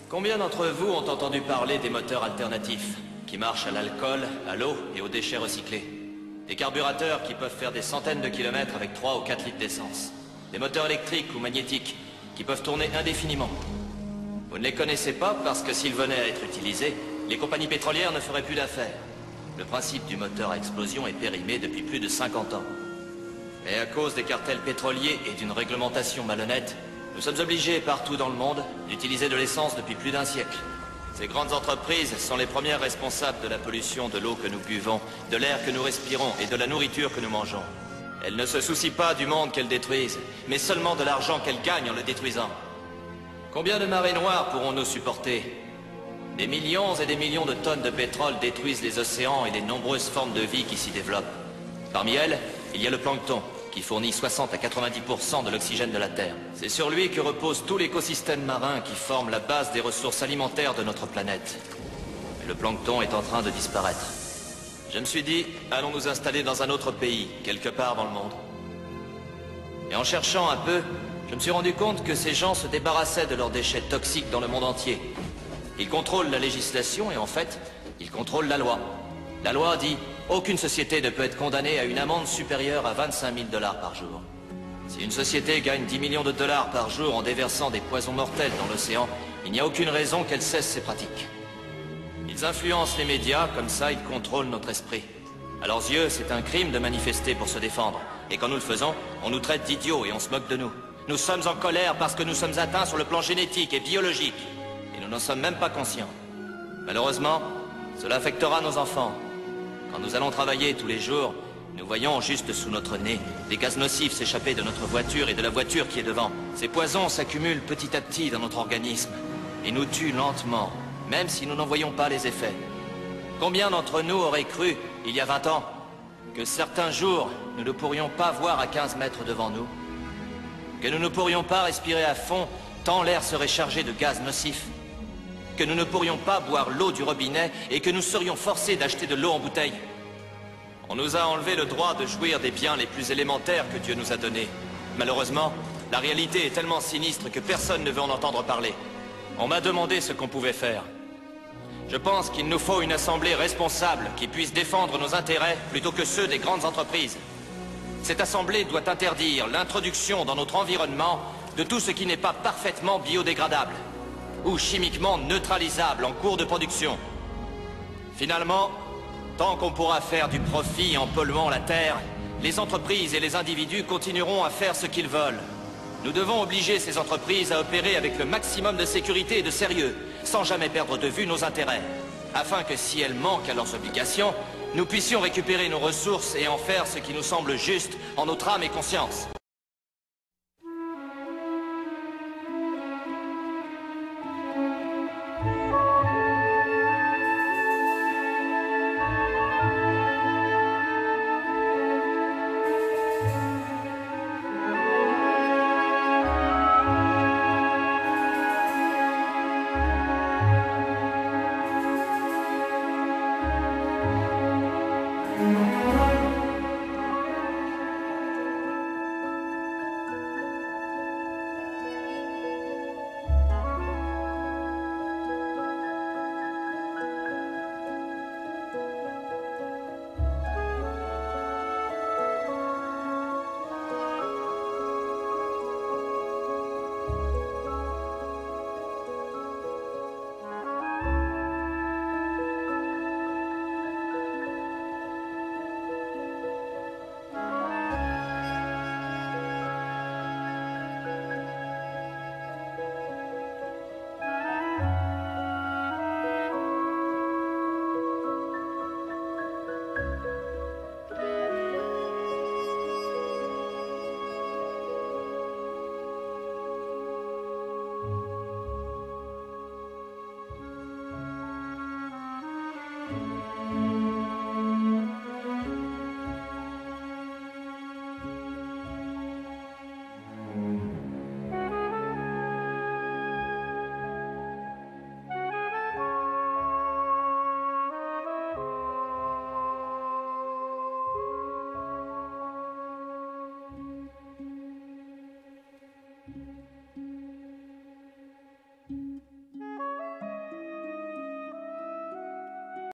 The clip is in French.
Combien d'entre vous ont entendu parler des moteurs alternatifs, qui marchent à l'alcool, à l'eau et aux déchets recyclés? Des carburateurs qui peuvent faire des centaines de kilomètres avec 3 ou 4 litres d'essence. Des moteurs électriques ou magnétiques, qui peuvent tourner indéfiniment. Vous ne les connaissez pas parce que s'ils venaient à être utilisés, les compagnies pétrolières ne feraient plus d'affaires. Le principe du moteur à explosion est périmé depuis plus de 50 ans. Et à cause des cartels pétroliers et d'une réglementation malhonnête, nous sommes obligés partout dans le monde d'utiliser de l'essence depuis plus d'un siècle. Ces grandes entreprises sont les premières responsables de la pollution de l'eau que nous buvons, de l'air que nous respirons et de la nourriture que nous mangeons. Elles ne se soucient pas du monde qu'elles détruisent, mais seulement de l'argent qu'elles gagnent en le détruisant. Combien de marées noires pourrons-nous supporter? Des millions et des millions de tonnes de pétrole détruisent les océans et les nombreuses formes de vie qui s'y développent. Parmi elles, il y a le plancton, qui fournit 60 à 90% de l'oxygène de la Terre. C'est sur lui que repose tout l'écosystème marin qui forme la base des ressources alimentaires de notre planète. Mais le plancton est en train de disparaître. Je me suis dit, allons nous installer dans un autre pays, quelque part dans le monde. Et en cherchant un peu, je me suis rendu compte que ces gens se débarrassaient de leurs déchets toxiques dans le monde entier. Ils contrôlent la législation et en fait, ils contrôlent la loi. La loi dit, aucune société ne peut être condamnée à une amende supérieure à 25 000 $ par jour. Si une société gagne 10 millions de dollars par jour en déversant des poisons mortels dans l'océan, il n'y a aucune raison qu'elle cesse ces pratiques. Ils influencent les médias, comme ça ils contrôlent notre esprit. À leurs yeux, c'est un crime de manifester pour se défendre. Et quand nous le faisons, on nous traite d'idiots et on se moque de nous. Nous sommes en colère parce que nous sommes atteints sur le plan génétique et biologique. Et nous n'en sommes même pas conscients. Malheureusement, cela affectera nos enfants. Quand nous allons travailler tous les jours, nous voyons juste sous notre nez des gaz nocifs s'échapper de notre voiture et de la voiture qui est devant. Ces poisons s'accumulent petit à petit dans notre organisme et nous tuent lentement, même si nous n'en voyons pas les effets. Combien d'entre nous auraient cru, il y a 20 ans, que certains jours, nous ne pourrions pas voir à 15 mètres devant nous? Que nous ne pourrions pas respirer à fond tant l'air serait chargé de gaz nocifs? Que nous ne pourrions pas boire l'eau du robinet et que nous serions forcés d'acheter de l'eau en bouteille? On nous a enlevé le droit de jouir des biens les plus élémentaires que Dieu nous a donnés. Malheureusement, la réalité est tellement sinistre que personne ne veut en entendre parler. On m'a demandé ce qu'on pouvait faire. Je pense qu'il nous faut une assemblée responsable qui puisse défendre nos intérêts plutôt que ceux des grandes entreprises. Cette assemblée doit interdire l'introduction dans notre environnement de tout ce qui n'est pas parfaitement biodégradable ou chimiquement neutralisable en cours de production. Finalement, tant qu'on pourra faire du profit en polluant la terre, les entreprises et les individus continueront à faire ce qu'ils veulent. Nous devons obliger ces entreprises à opérer avec le maximum de sécurité et de sérieux, sans jamais perdre de vue nos intérêts, afin que si elles manquent à leurs obligations, nous puissions récupérer nos ressources et en faire ce qui nous semble juste en notre âme et conscience.